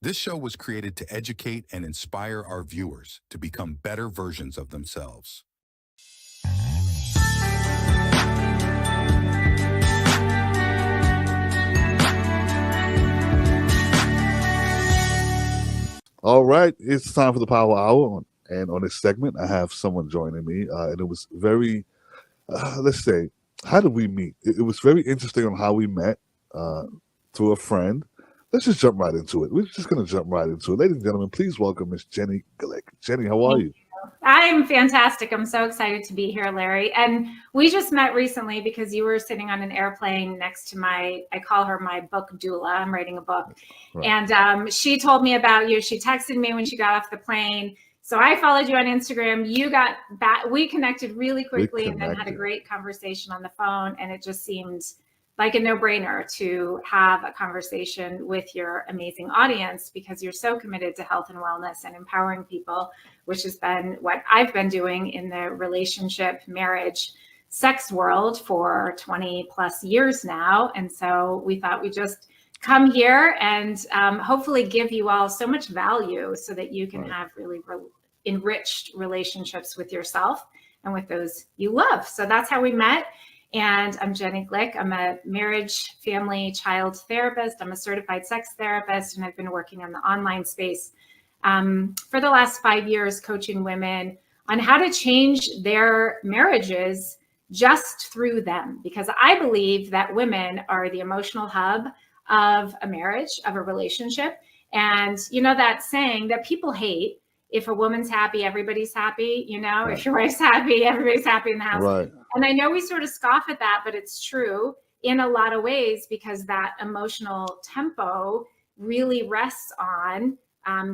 This show was created to educate and inspire our viewers to become better versions of themselves. All right, it's time for the Power Hour, and on this segment, I have someone joining me, and it was very, let's say, how did we meet? It was very interesting on how we met through a friend. Let's just jump right into it. We're just going to jump right into it. Ladies and gentlemen, please welcome Miss Jenny Glick. Jenny, how are you? I'm fantastic. I'm so excited to be here, Larry. And we just met recently because you were sitting on an airplane next to I call her my book doula. I'm writing a book. Right. And she told me about you. She texted me when she got off the plane. So I followed you on Instagram. You got back. We connected really quickly and then had a great conversation on the phone. And it just seemed like a no-brainer to have a conversation with your amazing audience because you're so committed to health and wellness and empowering people, which has been what I've been doing in the relationship, marriage, sex world for 20 plus years now. And so we thought we'd just come here and hopefully give you all so much value so that you can have really enriched relationships with yourself and with those you love. So that's how we met. And I'm Jenny Glick. I'm a marriage, family, child therapist. I'm a certified sex therapist, and I've been working on the online space for the last 5 years, coaching women on how to change their marriages just through them. Because I believe that women are the emotional hub of a marriage, of a relationship. And you know that saying that people hate, if a woman's happy, everybody's happy, you know, if your wife's happy, everybody's happy in the house. Right. And I know we sort of scoff at that, but it's true in a lot of ways because that emotional tempo really rests on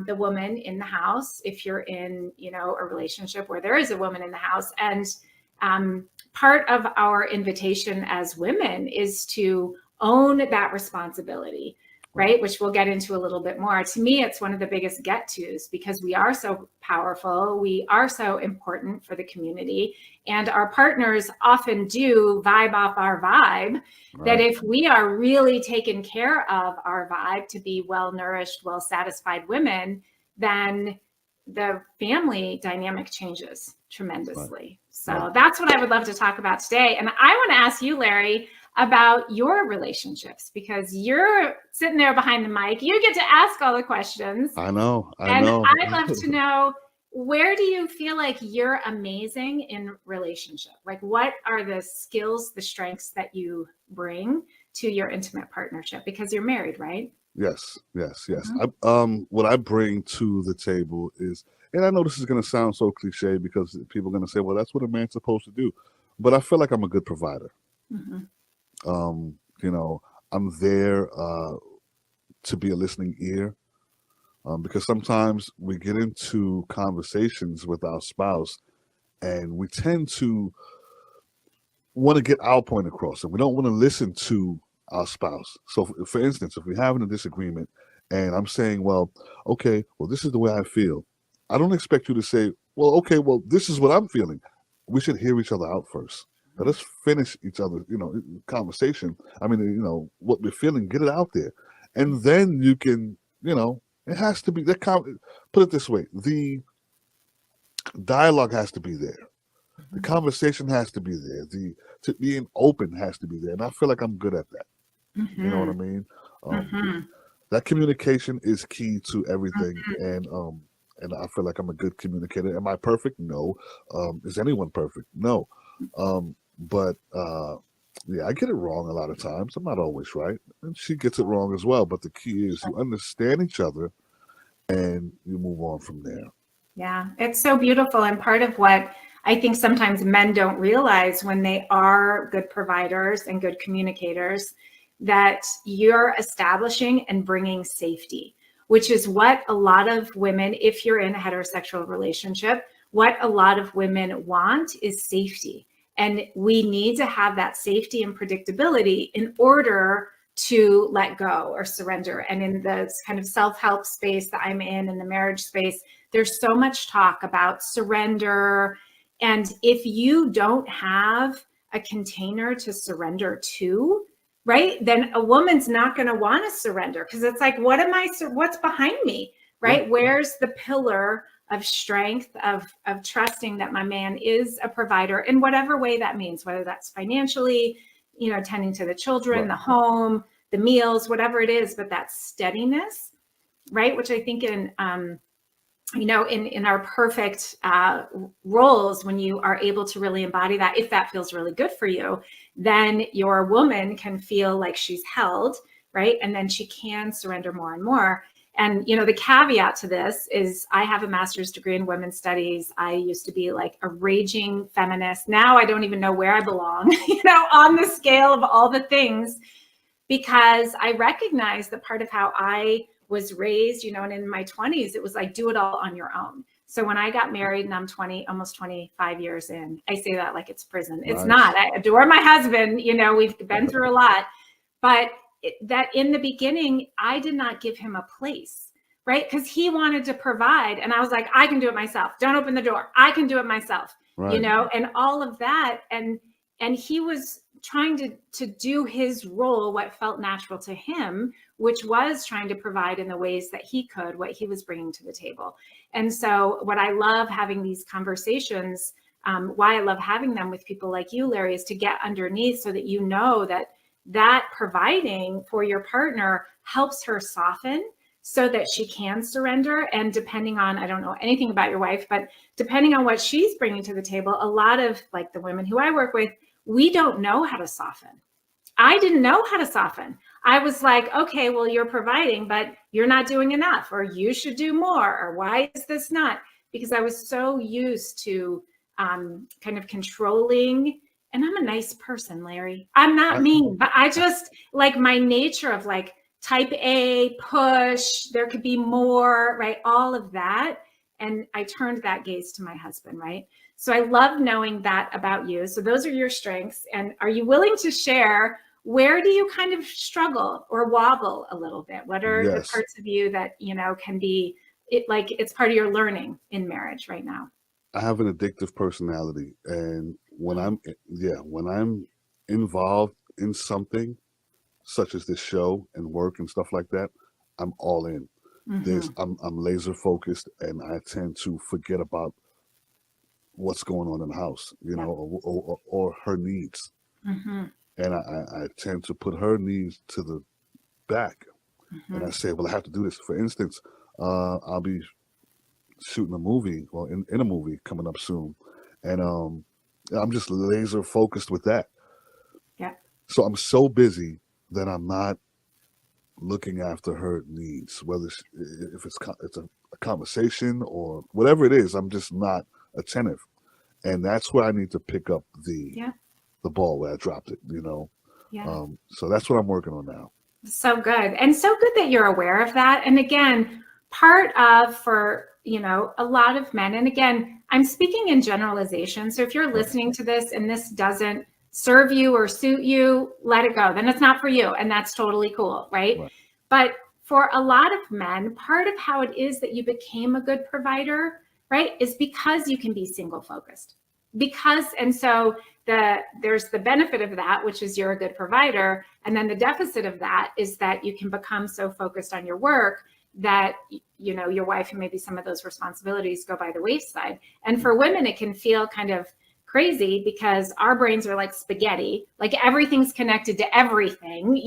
the woman in the house. If you're in, you know, a relationship where there is a woman in the house, and part of our invitation as women is to own that responsibility, right? Which we'll get into a little bit more. To me, it's one of the biggest get-tos because we are so powerful. We are so important for the community. And our partners often do vibe off our vibe, that if we are really taking care of our vibe to be well-nourished, well-satisfied women, then the family dynamic changes tremendously. So that's what I would love to talk about today. And I want to ask you, Larry, about your relationships because you're sitting there behind the mic. You get to ask all the questions. I know. I'd love to know, where do you feel like you're amazing in relationship? Like, what are the skills, the strengths that you bring to your intimate partnership? Because you're married, right? Yes. Mm-hmm. What I bring to the table is, and I know this is going to sound so cliche because people are going to say, well, that's what a man's supposed to do. But I feel like I'm a good provider. Mm-hmm. You know, I'm there to be a listening ear because sometimes we get into conversations with our spouse and we tend to want to get our point across and we don't want to listen to our spouse. So for instance, if we're having a disagreement and I'm saying, well, okay, well, this is the way I feel. I don't expect you to say, well, okay, well, this is what I'm feeling. We should hear each other out first. Let us finish each other, you know, conversation. I mean, you know, what we're feeling, get it out there. And then you can, you know, it has to be, put it this way, the dialogue has to be there. Mm-hmm. The conversation has to be there. Being open has to be there. And I feel like I'm good at that. Mm-hmm. You know what I mean? That communication is key to everything. Mm-hmm. And I feel like I'm a good communicator. Am I perfect? No. Is anyone perfect? No. But I get it wrong a lot of times. I'm not always right. And she gets it wrong as well. But the key is you understand each other and you move on from there. Yeah, it's so beautiful. And part of what I think sometimes men don't realize when they are good providers and good communicators, that you're establishing and bringing safety, which is what a lot of women, if you're in a heterosexual relationship, what a lot of women want is safety. And we need to have that safety and predictability in order to let go or surrender. And in the kind of self-help space that I'm in the marriage space, there's so much talk about surrender. And if you don't have a container to surrender to, right? Then a woman's not going to want to surrender, because it's like, what's behind me, right? Yeah. Where's the pillar of strength, of trusting that my man is a provider in whatever way that means, whether that's financially, tending to the children, the home, the meals, whatever it is, but that steadiness, right? Which I think in our perfect roles, when you are able to really embody that, if that feels really good for you, then your woman can feel like she's held, right? And then she can surrender more and more. And, the caveat to this is I have a master's degree in women's studies. I used to be like a raging feminist. Now I don't even know where I belong, on the scale of all the things, because I recognize that part of how I was raised, and in my 20s, it was like, do it all on your own. So when I got married, and I'm almost 25 years in, I say that like it's prison. It's not. I adore my husband. We've been through a lot, but that in the beginning, I did not give him a place, right? Because he wanted to provide. And I was like, I can do it myself. Don't open the door. I can do it myself, and all of that. And he was trying to do his role, what felt natural to him, which was trying to provide in the ways that he could, what he was bringing to the table. And so what I love having these conversations, why I love having them with people like you, Larry, is to get underneath so that that providing for your partner helps her soften so that she can surrender. And depending on, I don't know anything about your wife, but depending on what she's bringing to the table, a lot of like the women who I work with, we don't know how to soften. I didn't know how to soften. I was like, okay, well, you're providing, but you're not doing enough, or you should do more, or why is this not? Because I was so used to kind of controlling. And I'm a nice person, Larry. I'm not mean, but I just like my nature of like type A, push, there could be more, right? All of that. And I turned that gaze to my husband, right? So I love knowing that about you. So those are your strengths. And are you willing to share, where do you kind of struggle or wobble a little bit? What are the parts of you that, can be it's part of your learning in marriage right now? I have an addictive personality, and when I'm involved in something such as this show and work and stuff like that, I'm all in. I'm laser focused, and I tend to forget about what's going on in the house, or her needs. And I tend to put her needs to the back. And I say, well, I have to do this. For instance, I'll be shooting a movie, or in a movie coming up soon, and I'm just laser focused with that. Yeah. So I'm so busy that I'm not looking after her needs, whether if it's a conversation or whatever it is. I'm just not attentive, and that's where I need to pick up the ball where I dropped it. So that's what I'm working on now. So good, and so good that you're aware of that. And again, part of for a lot of men, and again, I'm speaking in generalization. So if you're listening to this and this doesn't serve you or suit you, let it go. Then it's not for you. And that's totally cool. Right. But for a lot of men, part of how it is that you became a good provider, right, is because you can be single focused. And so there's the benefit of that, which is you're a good provider. And then the deficit of that is that you can become so focused on your work that, your wife and maybe some of those responsibilities go by the wayside. And for women, it can feel kind of crazy because our brains are like spaghetti, like everything's connected to everything,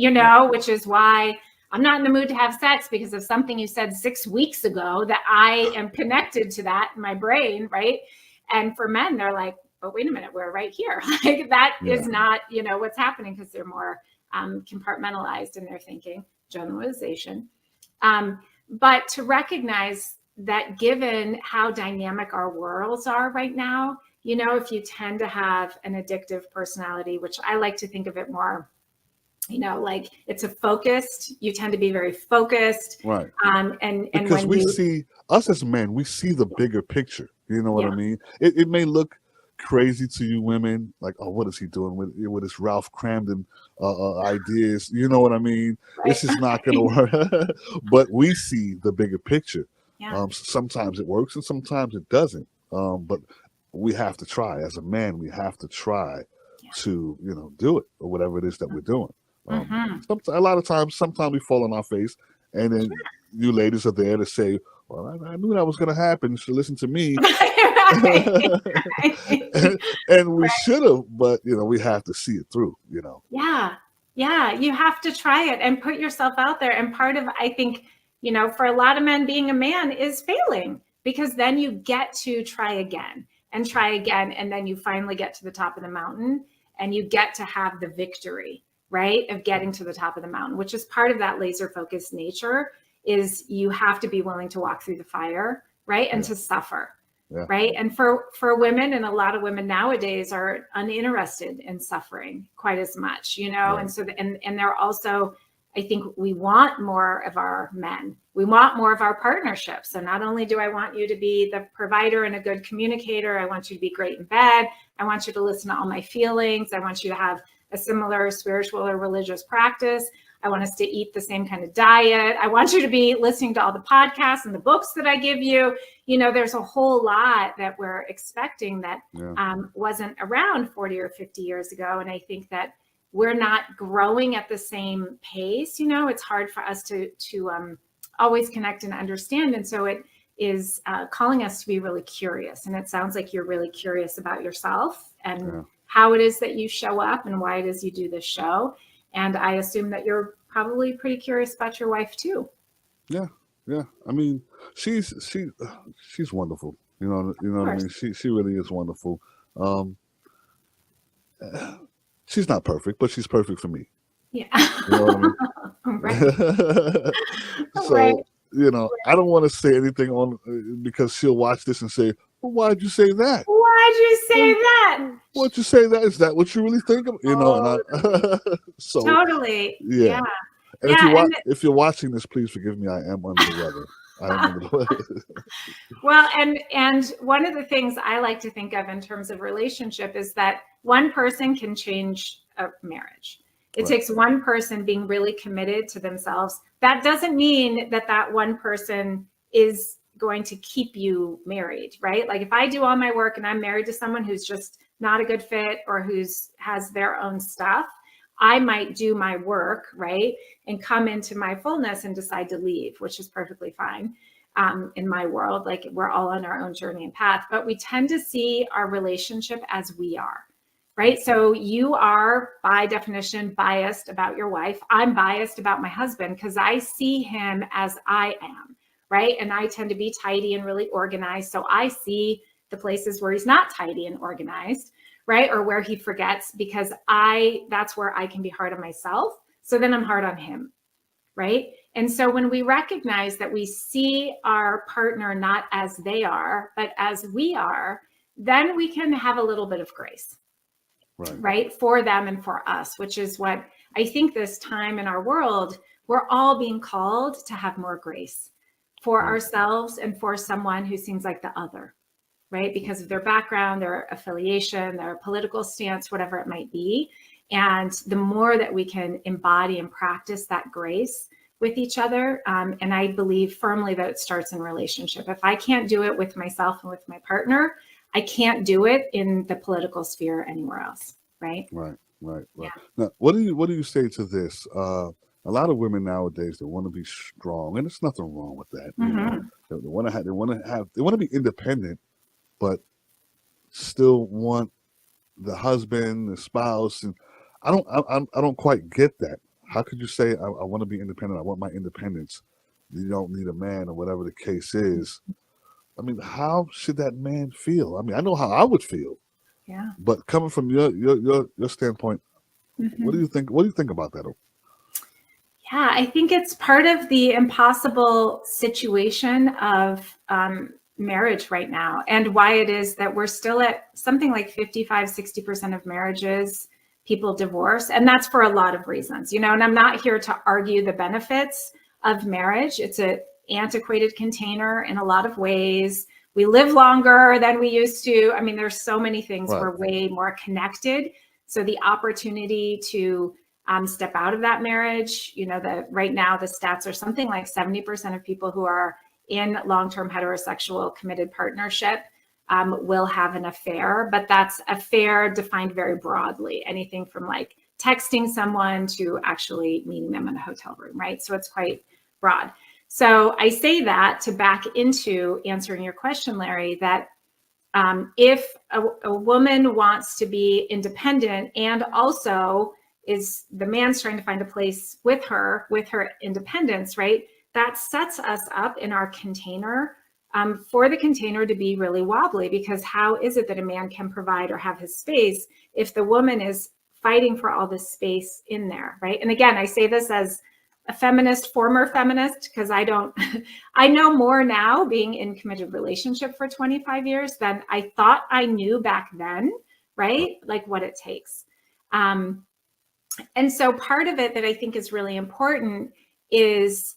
which is why I'm not in the mood to have sex because of something you said 6 weeks ago that I am connected to that in my brain, right? And for men, they're like, but wait a minute, we're right here. Like that is not, what's happening, because they're more compartmentalized in their thinking, generalization. But to recognize that given how dynamic our worlds are right now, if you tend to have an addictive personality, which I like to think of it more, like it's a focused, you tend to be very focused. Right. And because we see, us as men, we see the bigger picture. You know what I mean? It may look crazy to you women, like, oh, what is he doing with his Ralph Cramden ideas? You know what I mean? Right. This is not going to work. But we see the bigger picture. Sometimes it works and sometimes it doesn't. But we have to try. As a man, we have to try to, do it, or whatever it is that we're doing. A lot of times, sometimes we fall on our face, and then you ladies are there to say, well, I knew that was going to happen. You should listen to me. And we should have, but we have to see it through, Yeah. You have to try it and put yourself out there. And part of, I think, for a lot of men, being a man is failing, because then you get to try again. And then you finally get to the top of the mountain, and you get to have the victory, right, of getting to the top of the mountain, which is part of that laser focused nature. Is you have to be willing to walk through the fire, right, and to suffer. Yeah. Right. And for women, and a lot of women nowadays are uninterested in suffering quite as much, right. And so, and they're also, I think we want more of our men. We want more of our partnerships. So not only do I want you to be the provider and a good communicator, I want you to be great in bed. I want you to listen to all my feelings. I want you to have a similar spiritual or religious practice. I want us to eat the same kind of diet. I want you to be listening to all the podcasts and the books that I give you. There's a whole lot that we're expecting that wasn't around 40 or 50 years ago. And I think that we're not growing at the same pace. It's hard for us to always connect and understand. And so it is calling us to be really curious. And it sounds like you're really curious about yourself and how it is that you show up and why it is you do this show. And I assume that you're probably pretty curious about your wife too. Yeah. I mean, she's wonderful. You know what I mean? She really is wonderful. She's not perfect, but she's perfect for me. Yeah. You know what I mean? Right. So, I don't want to say anything because she'll watch this and say, well, why'd you say that? Why'd you say that? Why'd you say that? Is that what you really think of? So totally. Yeah. And if you're watching this, please forgive me. I am under the weather. Well, and one of the things I like to think of in terms of relationship is that one person can change a marriage. It takes one person being really committed to themselves. That doesn't mean that one person is going to keep you married, right? Like if I do all my work and I'm married to someone who's just not a good fit or has their own stuff, I might do my work, right, and come into my fullness and decide to leave, which is perfectly fine in my world. Like we're all on our own journey and path, but we tend to see our relationship as we are, right? So you are, by definition, biased about your wife. I'm biased about my husband because I see him as I am, right? And I tend to be tidy and really organized. So I see the places where he's not tidy and organized, right? Or where he forgets, because that's where I can be hard on myself. So then I'm hard on him, right? And so when we recognize that we see our partner not as they are, but as we are, then we can have a little bit of grace, right? For them and for us, which is what I think this time in our world, we're all being called to have more grace for ourselves and for someone who seems like the other, right? Because of their background, their affiliation, their political stance, whatever it might be. And the more that we can embody and practice that grace with each other, and I believe firmly that it starts in relationship. If I can't do it with myself and with my partner, I can't do it in the political sphere anywhere else, right? Right. Yeah. Now, what do you say to this? A lot of women nowadays, they want to be strong, and there's nothing wrong with that. They want to be independent, but still want the husband, the spouse, and I don't quite get that. How could you say I want to be independent? I want my independence. You don't need a man, or whatever the case is. I mean, how should that man feel? I mean, I know how I would feel. Yeah. But coming from your standpoint, what do you think? What do you think about that? Yeah, I think it's part of the impossible situation of marriage right now, and why it is that we're still at something like 55-60% of marriages people divorce. And that's for a lot of reasons, and I'm not here to argue the benefits of marriage. It's an antiquated container in a lot of ways. We live longer than we used to. I mean, there's so many things. We're way more connected. So the opportunity to step out of that marriage, right now the stats are something like 70% of people who are in long-term heterosexual committed partnership will have an affair, but that's affair defined very broadly, anything from like texting someone to actually meeting them in a hotel room, right? So it's quite broad. So I say that to back into answering your question, Larry, that if a woman wants to be independent and also is the man's trying to find a place with her independence, right? That sets us up in our container for the container to be really wobbly, because how is it that a man can provide or have his space if the woman is fighting for all this space in there, right? And again, I say this as a feminist, former feminist, because I know more now being in committed relationship for 25 years than I thought I knew back then, right? Like what it takes. And so part of it that I think is really important is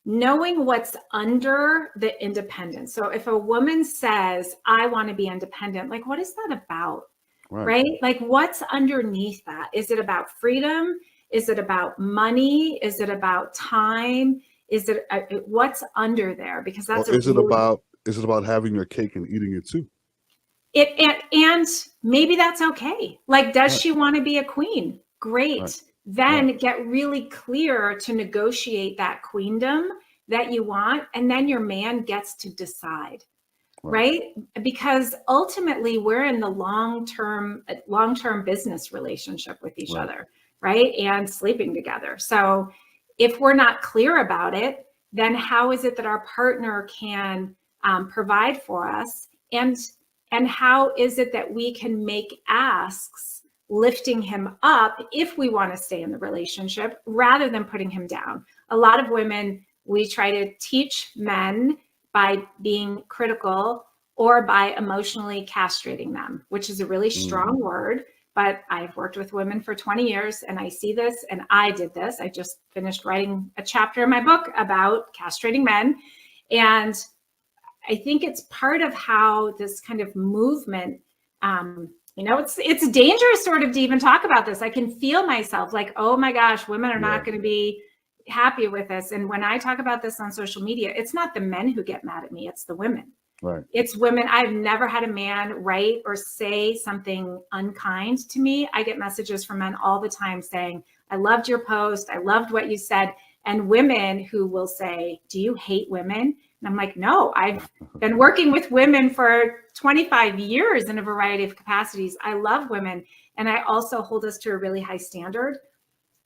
knowing what's under the independence. So if a woman says, I want to be independent, like, what is that about? Right? Like, what's underneath that? Is it about freedom? Is it about money? Is it about time? Is it what's under there? Because that's is it about having your cake and eating it too? And maybe that's okay. Like, does she want to be a queen? Great. Then get really clear to negotiate that queendom that you want, and then your man gets to decide. Right? Because ultimately we're in the long-term business relationship with each other, right? And sleeping together. So if we're not clear about it, then how is it that our partner can provide for us? And how is it that we can make asks lifting him up if we want to stay in the relationship rather than putting him down? A lot of women, we try to teach men by being critical or by emotionally castrating them, which is a really strong word, but I've worked with women for 20 years and I see this, and I did this. I just finished writing a chapter in my book about castrating men. And I think it's part of how this kind of movement, it's dangerous sort of to even talk about this. I can feel myself like, oh my gosh, women are not going to be happy with this. And when I talk about this on social media, it's not the men who get mad at me, it's the women. Right. It's women. I've never had a man write or say something unkind to me. I get messages from men all the time saying, I loved your post. I loved what you said. And women who will say, do you hate women? And I'm like, no, I've been working with women for 25 years in a variety of capacities. I love women. And I also hold us to a really high standard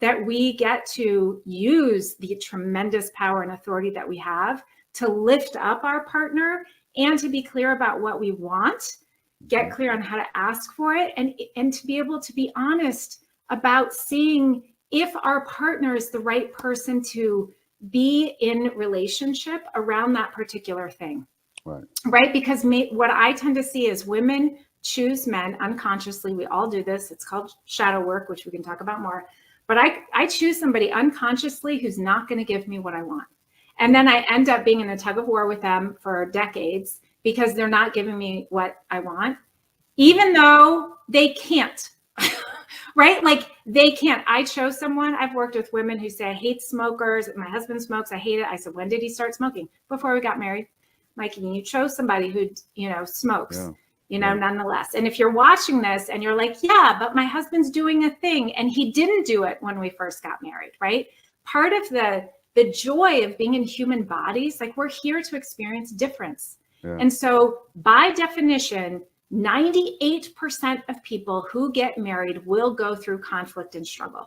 that we get to use the tremendous power and authority that we have to lift up our partner and to be clear about what we want, get clear on how to ask for it, and to be able to be honest about seeing if our partner is the right person to be in relationship around that particular thing. Right? Because what I tend to see is women choose men unconsciously. We all do this. It's called shadow work, which we can talk about more. But I choose somebody unconsciously who's not going to give me what I want. And then I end up being in a tug of war with them for decades because they're not giving me what I want, even though they can't, right? Like they can't. I chose someone. I've worked with women who say, I hate smokers. My husband smokes. I hate it. I said, when did he start smoking? Before we got married. Mikey, you chose somebody who, smokes. Yeah. Nonetheless. And if you're watching this and you're like, yeah, but my husband's doing a thing and he didn't do it when we first got married, right? Part of the joy of being in human bodies, like we're here to experience difference. Yeah. And so by definition, 98% of people who get married will go through conflict and struggle.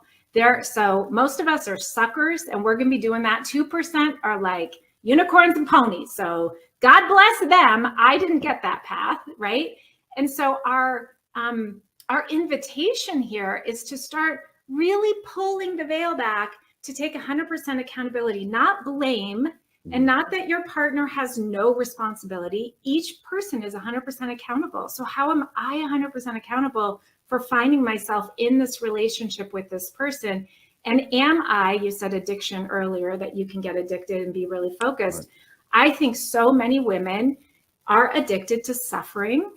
So most of us are suckers and we're going to be doing that. 2% are like unicorns and ponies. So God bless them. I didn't get that path, right? And so our invitation here is to start really pulling the veil back to take 100% accountability, not blame, and not that your partner has no responsibility. Each person is 100% accountable. So how am I 100% accountable for finding myself in this relationship with this person? And am I, you said addiction earlier, that you can get addicted and be really focused. Right. I think so many women are addicted to suffering,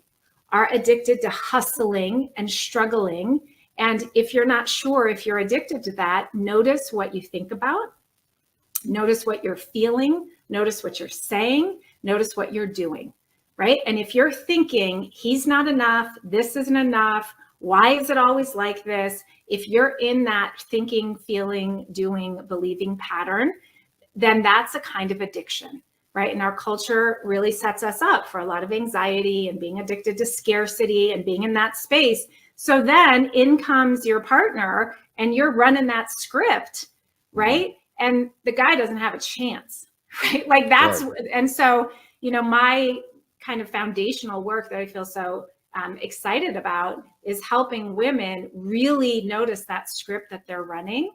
are addicted to hustling and struggling. And if you're not sure if you're addicted to that, notice what you think about, notice what you're feeling, notice what you're saying, notice what you're doing, right? And if you're thinking, he's not enough, this isn't enough, Why is it always like this? If you're in that thinking, feeling, doing, believing pattern, then that's a kind of addiction, right? And our culture really sets us up for a lot of anxiety and being addicted to scarcity and being in that space. So then in comes your partner and you're running that script, right? And the guy doesn't have a chance, right? Like that's, and so, you know, my kind of foundational work that I feel so excited about is helping women really notice that script that they're running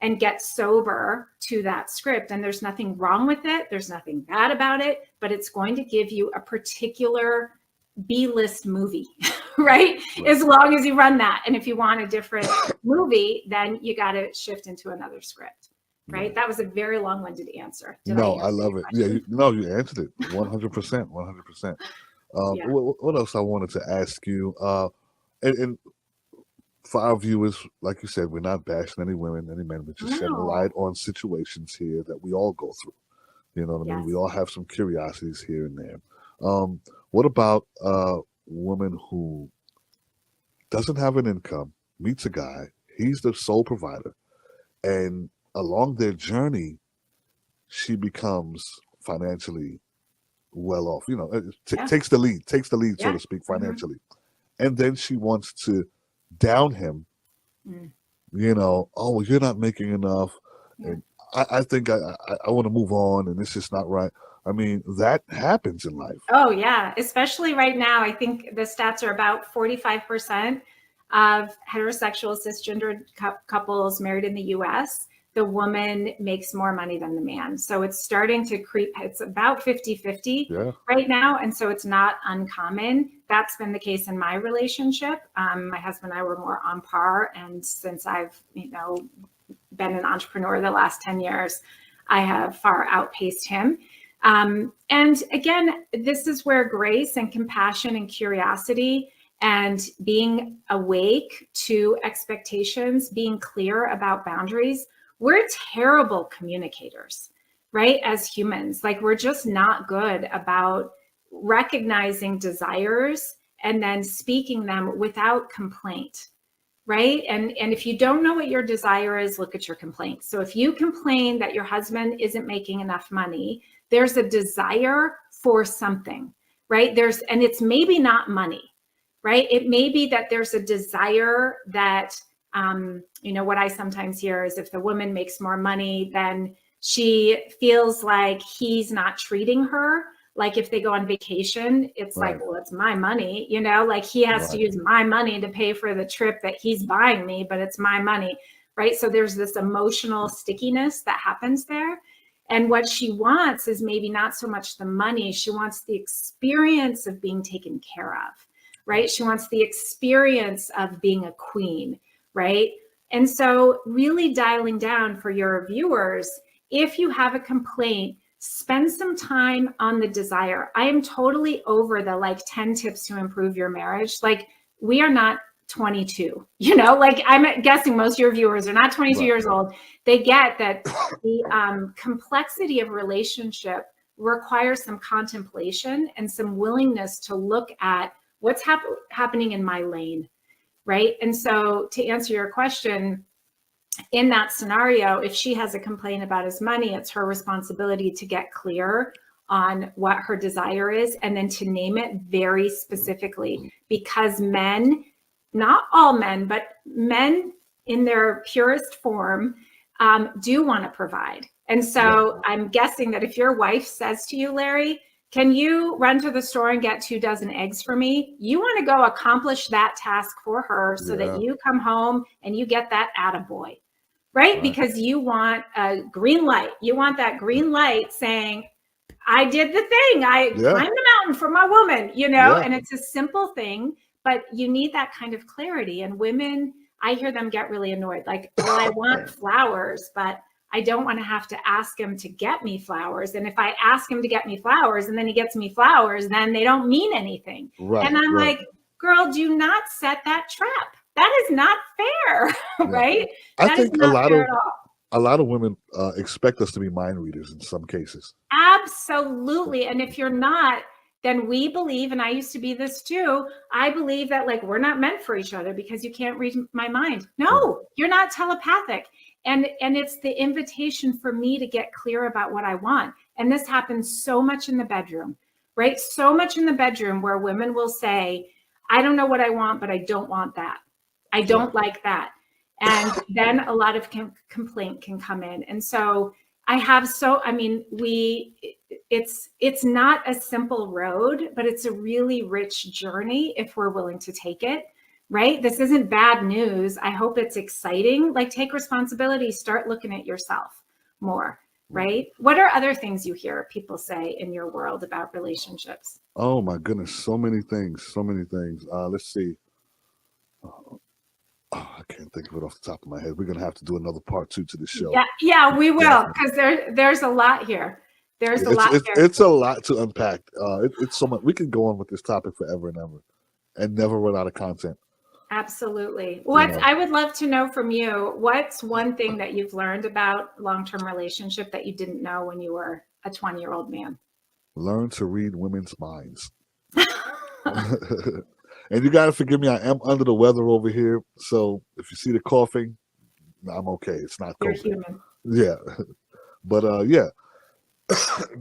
and get sober to that script. And there's nothing wrong with it. There's nothing bad about it, but it's going to give you a particular B-list movie, right? As long as you run that. And if you want a different movie, then you got to shift into another script, right? That was a very long-winded answer. I love it. Yeah, you answered it 100%, 100%. What else I wanted to ask you? And for our viewers, like you said, we're not bashing any women, any men. We're just shedding light on situations here that we all go through. You know what I mean? We all have some curiosities here and there. What about a woman who doesn't have an income, meets a guy, he's the sole provider, and along their journey, she becomes financially well off, you know, takes the lead, so to speak, financially. And then she wants to down him, you know, oh, you're not making enough. And I think I want to move on and it's just not right. I mean, that happens in life. Oh, yeah. Especially right now. I think the stats are about 45% of heterosexual cisgendered couples married in the US, the woman makes more money than the man. So it's starting to creep. It's about 50-50 right now. And so it's not uncommon. That's been the case in my relationship. My husband and I were more on par. And since I've, you know, been an entrepreneur the last 10 years, I have far outpaced him. And again, this is where grace and compassion and curiosity and being awake to expectations, being clear about boundaries. We're terrible communicators, right? As humans, like we're just not good about recognizing desires and then speaking them without complaint, right? And if you don't know what your desire is, look at your complaint. So if you complain that your husband isn't making enough money, there's a desire for something, right? And it's maybe not money, right? It may be that there's a desire that, you know, what I sometimes hear is if the woman makes more money, then she feels like he's not treating her. Like if they go on vacation, it's like, well, it's my money, you know, like he has to use my money to pay for the trip that he's buying me, but it's my money, right? So there's this emotional stickiness that happens there. And what she wants is maybe not so much the money. She wants the experience of being taken care of, right? She wants the experience of being a queen, right? And so really dialing down for your viewers, if you have a complaint, spend some time on the desire. I am totally over the like 10 tips to improve your marriage. Like we are not 22, you know, like I'm guessing most of your viewers are not 22 years old. They get that the complexity of relationship requires some contemplation and some willingness to look at what's happening in my lane, right? And so to answer your question, in that scenario, if she has a complaint about his money, it's her responsibility to get clear on what her desire is and then to name it very specifically, because men, not all men, but men in their purest form do want to provide. And so I'm guessing that if your wife says to you, Larry, can you run to the store and get 2 dozen eggs for me? You want to go accomplish that task for her so that you come home and you get that attaboy, right? Because you want a green light. You want that green light saying, I did the thing. I climbed the mountain for my woman, you know, and it's a simple thing, but you need that kind of clarity. And women, I hear them get really annoyed. Like, well, I want flowers, but I don't want to have to ask him to get me flowers. And if I ask him to get me flowers and then he gets me flowers, then they don't mean anything. And I'm like, girl, do not set that trap. That is not fair, right? I think a lot of women expect us to be mind readers in some cases. Absolutely. And if you're not, then we believe, and I used to be this too, I believe that like we're not meant for each other because you can't read my mind. No, you're not telepathic. And it's the invitation for me to get clear about what I want. And this happens so much in the bedroom, right? So much in the bedroom where women will say, I don't know what I want, but I don't want that. I don't like that. And then a lot of complaint can come in. And so it's not a simple road, but it's a really rich journey if we're willing to take it, right? This isn't bad news. I hope it's exciting. Like, take responsibility, start looking at yourself more, right? What are other things you hear people say in your world about relationships? Oh my goodness, so many things. Let's see. I can't think of it off the top of my head. We're gonna have to do another part 2 to the show. Yeah, we will, because there's a lot here. There's a lot here. It's a lot to unpack. It's so much. We could go on with this topic forever and ever, and never run out of content. Absolutely. I would love to know from you, what's one thing that you've learned about long-term relationship that you didn't know when you were a 20-year-old man? Learn to read women's minds. And you got to forgive me, I am under the weather over here. So if you see the coughing, I'm okay. It's not You're COVID. human. Yeah. But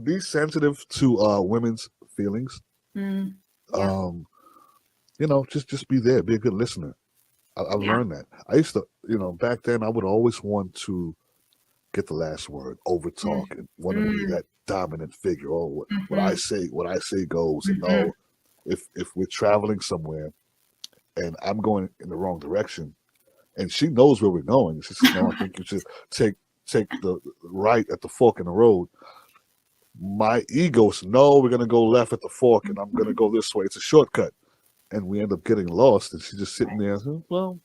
be sensitive to women's feelings. Just be there. Be a good listener. I've learned that. I used to, back then I would always want to get the last word, over talk, and want to be that dominant figure. Oh, what I say goes. And no, if we're traveling somewhere and I'm going in the wrong direction and she knows where we're going, she says, no, I think you should take the right at the fork in the road. My ego says, no, we're going to go left at the fork and I'm going to go this way. It's a shortcut. And we end up getting lost, and she's just sitting there. Well,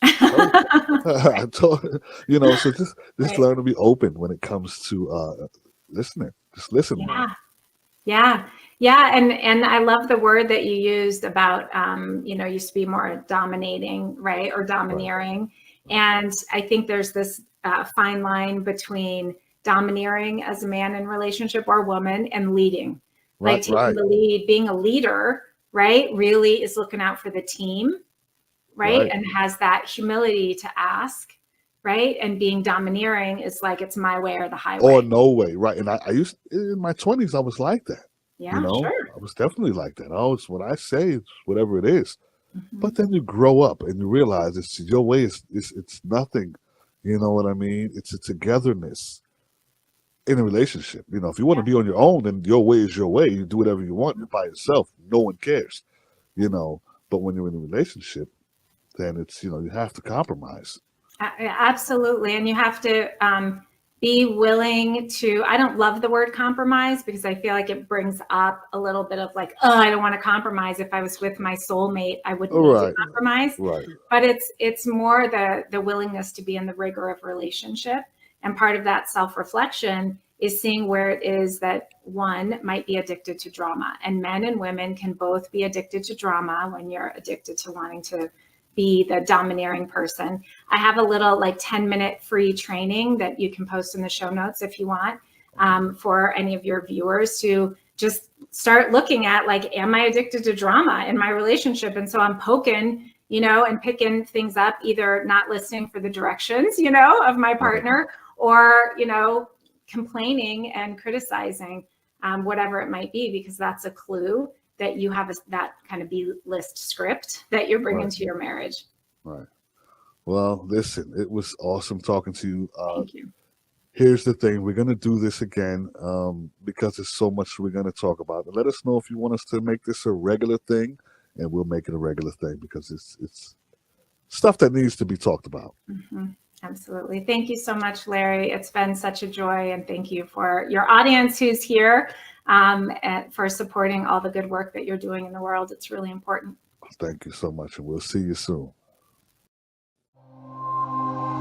I told so just learn to be open when it comes to listening. Just listen. Yeah. And I love the word that you used about, used to be more dominating, right? Or domineering. Right. And I think there's this fine line between domineering as a man in relationship or woman and leading, like taking the lead, being a leader, right? Really is looking out for the team, right? And has that humility to ask, right? And being domineering is like, it's my way or the highway. Or no way, right? And I used, in my 20s, I was like that. Yeah, sure. I was definitely like that. Oh, it's what I say, it's whatever it is. But then you grow up and you realize it's your way. It's nothing. You know what I mean? It's a togetherness in a relationship. If you want to be on your own, then your way is your way. You do whatever you want. You're by yourself. No one cares. But when you're in a relationship, then it's, you have to compromise. Absolutely. And you have to be willing to, I don't love the word compromise because I feel like it brings up a little bit of like, oh, I don't want to compromise. If I was with my soulmate, I wouldn't need to compromise. Right. But it's more the willingness to be in the rigor of relationship. And part of that self-reflection is seeing where it is that one might be addicted to drama. And men and women can both be addicted to drama when you're addicted to wanting to be the domineering person. I have a little 10-minute free training that you can post in the show notes if you want, for any of your viewers to just start looking at am I addicted to drama in my relationship? And so I'm poking, and picking things up, either not listening for the directions, of my partner, or, complaining and criticizing, whatever it might be, because that's a clue that you have that kind of B-list script that you're bringing to your marriage. Right. Well, listen, it was awesome talking to you. Thank you. Here's the thing. We're going to do this again because there's so much we're going to talk about. And let us know if you want us to make this a regular thing, and we'll make it a regular thing because it's stuff that needs to be talked about. Absolutely. Thank you so much, Larry. It's been such a joy, and thank you for your audience who's here, and for supporting all the good work that you're doing in the world. It's really important. Thank you so much, and we'll see you soon.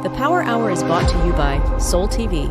The Power Hour is brought to you by Soul TV.